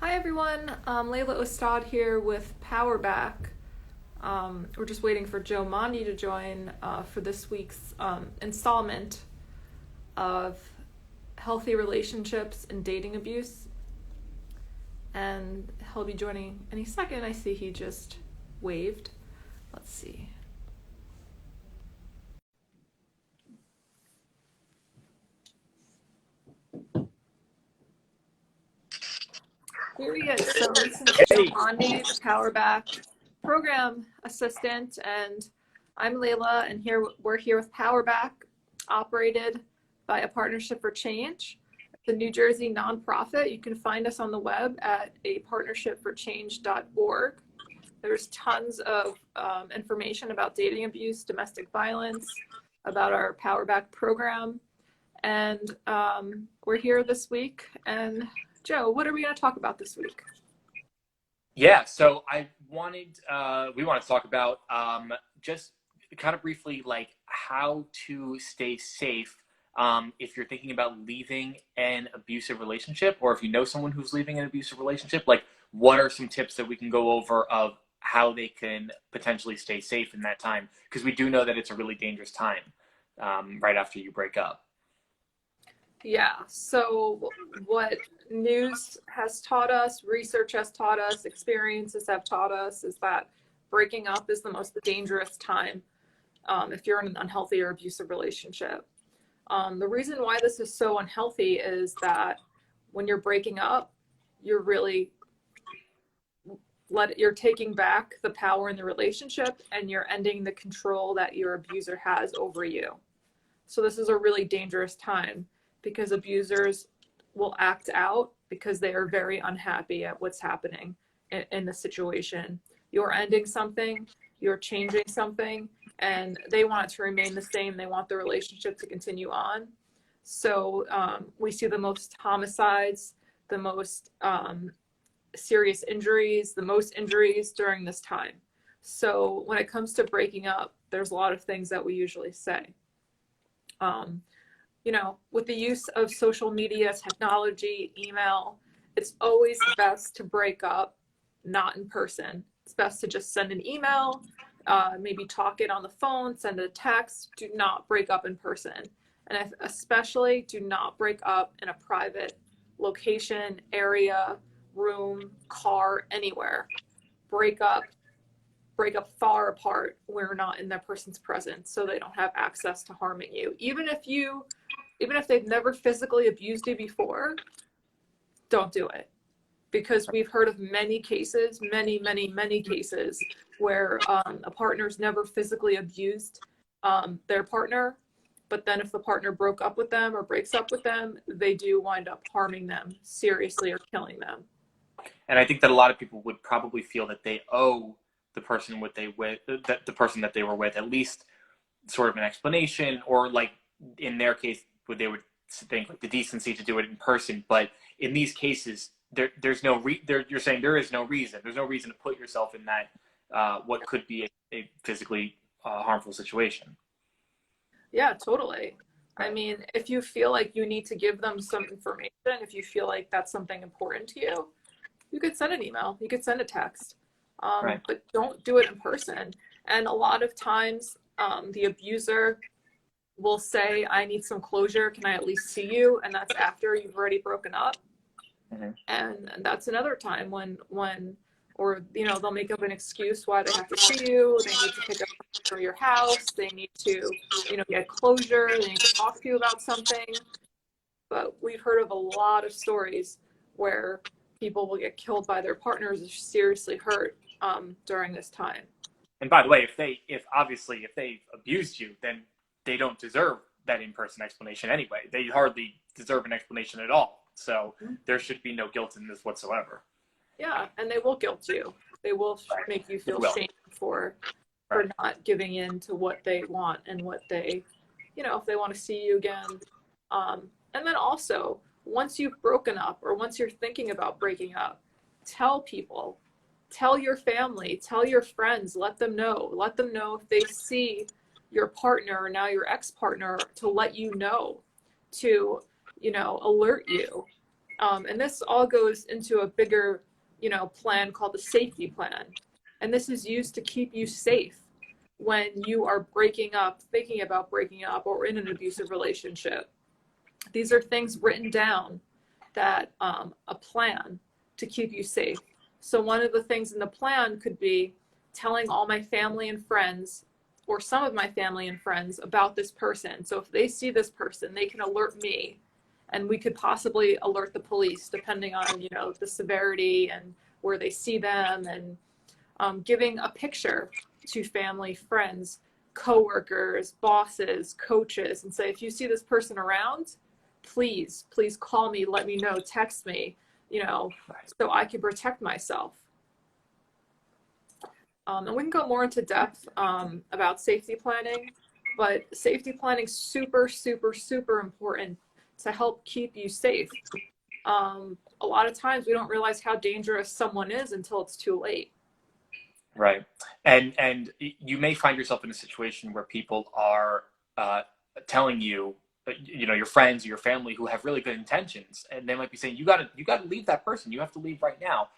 Hi everyone, Leila Ostad here with PowerBack. We're just waiting for Mondi to join for this week's installment of healthy relationships and dating abuse. And he'll be joining any second. I see he just waved. Let's see. Here he is. So this is Mondi, the PowerBack program assistant, and I'm Leila, and we're here with PowerBack, operated by a Partnership for Change, the New Jersey nonprofit. You can find us on the web at apartnershipforchange.org. There's tons of information about dating abuse, domestic violence, about our PowerBack program, and we're here this week. And Joe, what are we going to talk about this week? Yeah, so we want to talk about just kind of briefly, like how to stay safe if you're thinking about leaving an abusive relationship, or if you know someone who's leaving an abusive relationship. Like, what are some tips that we can go over of how they can potentially stay safe in that time? Because we do know that it's a really dangerous time right after you break up. Yeah, so what news has taught us, research has taught us, experiences have taught us is that breaking up is the most dangerous time if you're in an unhealthy or abusive relationship. The reason why this is so unhealthy is that when you're breaking up, you're really you're taking back the power in the relationship, and you're ending the control that your abuser has over you. So this is a really dangerous time, because abusers will act out because they are very unhappy at what's happening in the situation. You're ending something, you're changing something, and they want it to remain the same. They want the relationship to continue on. So we see the most homicides, the most serious injuries, the most injuries during this time. So when it comes to breaking up, there's a lot of things that we usually say. With the use of social media, technology, email, it's always best to break up not in person. It's best to just send an email, maybe talk it on the phone, send a text. Do not break up in person. And especially do not break up in a private location, area, room, car, anywhere. Break up far apart where you're not in that person's presence, so they don't have access to harming you. Even if they've never physically abused you before, don't do it. Because we've heard of many cases, many cases, where a partner's never physically abused their partner, but then if the partner broke up with them or breaks up with them, they do wind up harming them seriously or killing them. And I think that a lot of people would probably feel that they owe the person the person that they were with, at least sort of an explanation, or like in their case, they would think like the decency to do it in person. But in these cases, there's no you're saying there is no reason. There's no reason to put yourself in that what could be a physically harmful situation. Yeah, totally. I mean, if you feel like you need to give them some information, if you feel like that's something important to you, you could send an email, you could send a text, Right. but don't do it in person. And a lot of times, the abuser will say, I need some closure. Can I at least see you? And that's after you've already broken up. Mm-hmm. And that's another time or they'll make up an excuse why they have to see you. They need to pick up from your house. They need to, get closure. They need to talk to you about something. But we've heard of a lot of stories where people will get killed by their partners or seriously hurt during this time. And by the way, if they abused you, then they don't deserve that in-person explanation anyway. They hardly deserve an explanation at all. So there should be no guilt in this whatsoever. Yeah, and they will guilt you. They will make you feel shame for not giving in to what they want and what they, if they want to see you again. And then also, once you've broken up or once you're thinking about breaking up, tell people, tell your family, tell your friends, let them know if they see your partner or now your ex-partner, to let you know, to, alert you. And this all goes into a bigger, plan called the safety plan. And this is used to keep you safe when you are breaking up, thinking about breaking up, or in an abusive relationship. These are things written down that a plan to keep you safe. So one of the things in the plan could be telling all my family and friends, or some of my family and friends, about this person. So if they see this person, they can alert me, and we could possibly alert the police depending on, the severity and where they see them, and giving a picture to family, friends, coworkers, bosses, coaches, and say, if you see this person around, please call me, let me know, text me, so I can protect myself. And we can go more into depth about safety planning, but safety planning is super, super, super important to help keep you safe. A lot of times we don't realize how dangerous someone is until it's too late. Right. And you may find yourself in a situation where people are telling you, your friends or your family who have really good intentions, and they might be saying, you got to leave that person. You have to leave right now.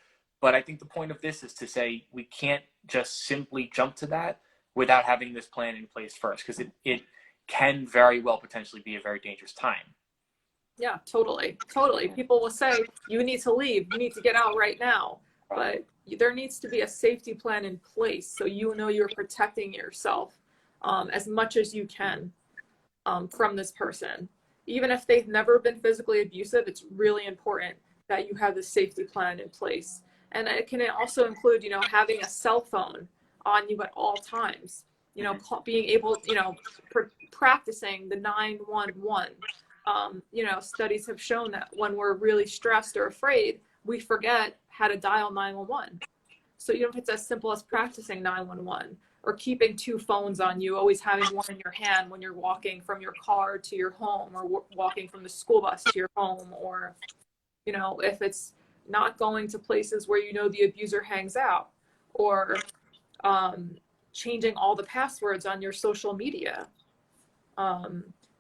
But I think the point of this is to say we can't just simply jump to that without having this plan in place first, because it can very well potentially be a very dangerous time. Yeah, totally. People will say, you need to leave, you need to get out right now. But there needs to be a safety plan in place so you're protecting yourself as much as you can from this person. Even if they've never been physically abusive, it's really important that you have the safety plan in place. And it can also include, having a cell phone on you at all times, being able, practicing the 911. Studies have shown that when we're really stressed or afraid, we forget how to dial 911. So if it's as simple as practicing 911, or keeping two phones on you, always having one in your hand when you're walking from your car to your home, or walking from the school bus to your home, or, if it's not going to places where the abuser hangs out, or changing all the passwords on your social media,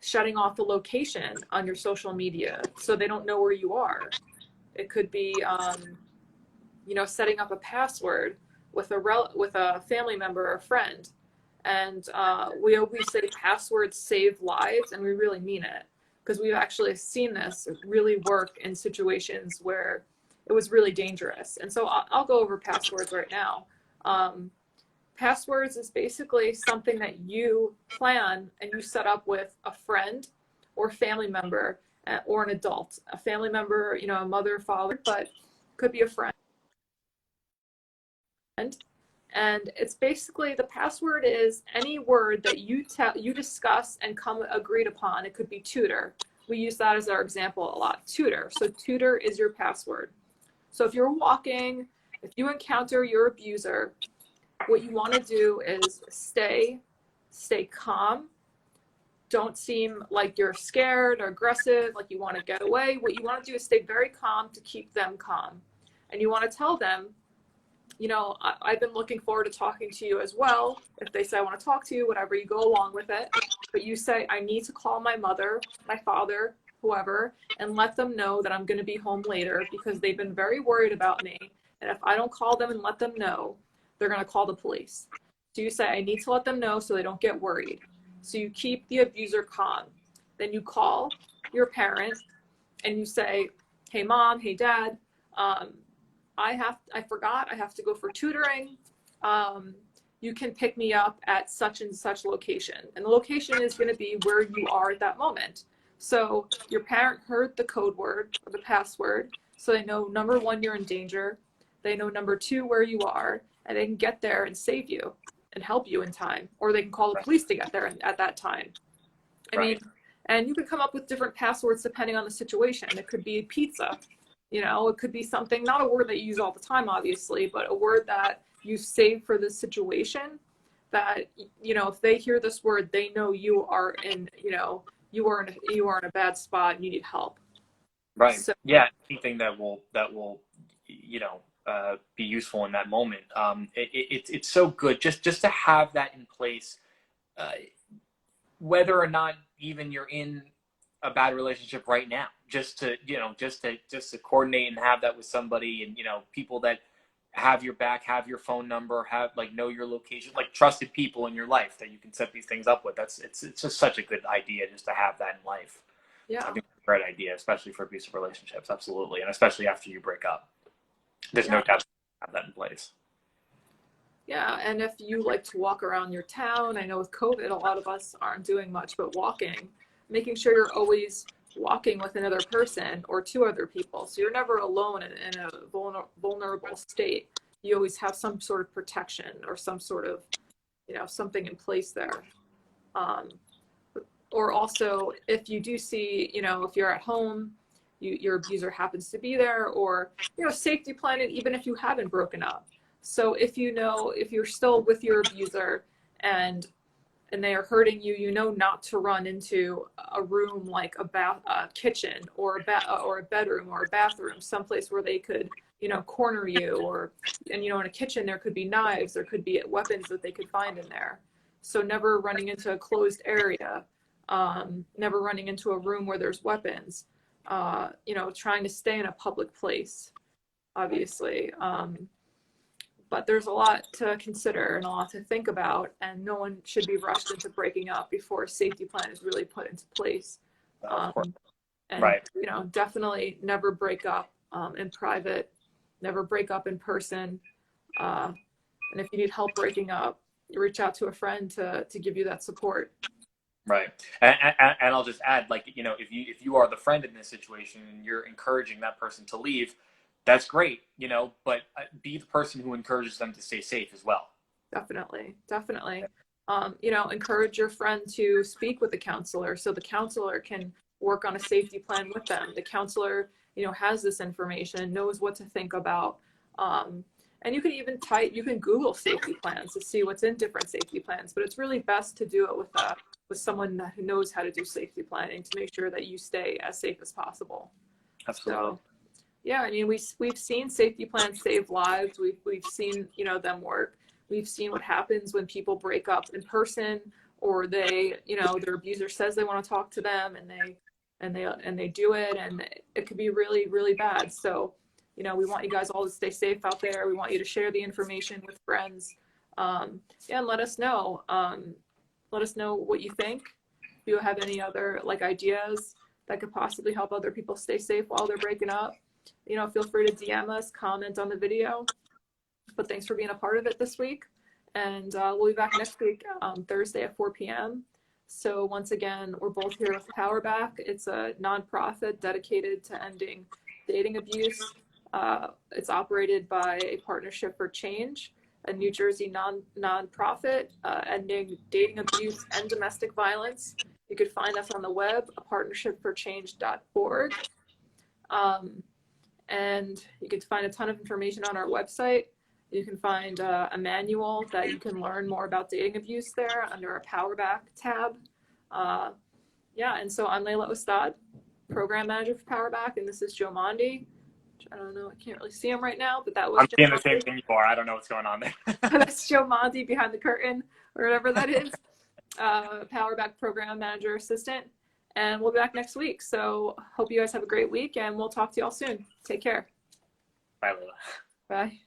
shutting off the location on your social media so they don't know where you are. It could be, setting up a password with a family member or friend. And we always say passwords save lives, and we really mean it, because we've actually seen this really work in situations where it was really dangerous. And so I'll go over passwords right now. Passwords is basically something that you plan and you set up with a friend or family member, or an adult, a family member, a mother, father, but could be a friend. And it's basically, the password is any word that you discuss and come agreed upon. It could be tutor. We use that as our example a lot. Tutor. So tutor is your password. So if you're walking, if you encounter your abuser, what you want to do is stay calm. Don't seem like you're scared or aggressive, like you want to get away. What you want to do is stay very calm to keep them calm. And you want to tell them, I've been looking forward to talking to you as well. If they say, I want to talk to you, whatever, you go along with it. But you say, I need to call my mother, my father, whoever, and let them know that I'm going to be home later, because they've been very worried about me. And if I don't call them and let them know, they're going to call the police. So you say, I need to let them know so they don't get worried. So you keep the abuser calm. Then you call your parent and you say, hey mom, hey dad, I forgot I have to go for tutoring. You can pick me up at such and such location. And the location is going to be where you are at that moment. So your parent heard the code word or the password. So they know, number one, you're in danger. They know, number two, where you are, and they can get there and save you and help you in time. Or they can call the police to get there at that time. I mean, and you can come up with different passwords depending on the situation. It could be pizza. It could be something, not a word that you use all the time, obviously, but a word that you save for this situation that, if they hear this word, they know you are in, you are in a bad spot and you need help. Right. So, yeah. Anything that will, be useful in that moment. It's so good just to have that in place, whether or not even you're in a bad relationship right now. just to coordinate and have that with somebody, and people that have your back, have your phone number, have know your location, trusted people in your life that you can set these things up with. It's just such a good idea just to have that in life. Yeah. I think it's a great idea, especially for abusive relationships. Absolutely. And especially after you break up. There's no doubt to have that in place. Yeah, and if you like to walk around your town, I know with COVID, a lot of us aren't doing much but walking, making sure you're always walking with another person or two other people. So you're never alone in a vulnerable state. You always have some sort of protection or some sort of, something in place there. Or also, if you do see, if you're at home, your abuser happens to be there, or, safety planning, even if you haven't broken up. So if you're still with your abuser and they are hurting you, not to run into a room like a kitchen or a bedroom or a bathroom, someplace where they could, corner you, and in a kitchen there could be knives, there could be weapons that they could find in there. So never running into a closed area, never running into a room where there's weapons, trying to stay in a public place, obviously. But there's a lot to consider and a lot to think about, and no one should be rushed into breaking up before a safety plan is really put into place. And, right. Definitely never break up in private, never break up in person. And if you need help breaking up, you reach out to a friend to give you that support. Right. And I'll just add, if you are the friend in this situation and you're encouraging that person to leave, that's great, but be the person who encourages them to stay safe as well. Definitely. Encourage your friend to speak with the counselor so the counselor can work on a safety plan with them. The counselor, has this information, knows what to think about. And you can even you can Google safety plans to see what's in different safety plans, but it's really best to do it with someone who knows how to do safety planning to make sure that you stay as safe as possible. Absolutely. So, yeah, I mean, we've seen safety plans save lives. We've seen, them work. We've seen what happens when people break up in person, or they, their abuser says they want to talk to them and they do it, and it could be really, really bad. So, we want you guys all to stay safe out there. We want you to share the information with friends. And let us know. Let us know what you think. If you have any other ideas that could possibly help other people stay safe while they're breaking up. Feel free to DM us, comment on the video. But thanks for being a part of it this week. And we'll be back next week, Thursday at 4 p.m. So once again, we're both here with PowerBack. It's a nonprofit dedicated to ending dating abuse. It's operated by a Partnership for Change, a New Jersey nonprofit ending dating abuse and domestic violence. You could find us on the web, partnershipforchange.org. And you can find a ton of information on our website. You can find a manual that you can learn more about dating abuse there under our PowerBack tab. And so I'm Leila Ostad, Program Manager for PowerBack, and this is Joe Mondi. I don't know, I can't really see him right now, but that was I'm seeing the same thing you are. I don't know what's going on there. That's Joe Mondi behind the curtain, or whatever that is. PowerBack Program Manager Assistant. And we'll be back next week. So hope you guys have a great week, and we'll talk to you all soon. Take care. Bye, Leila. Bye.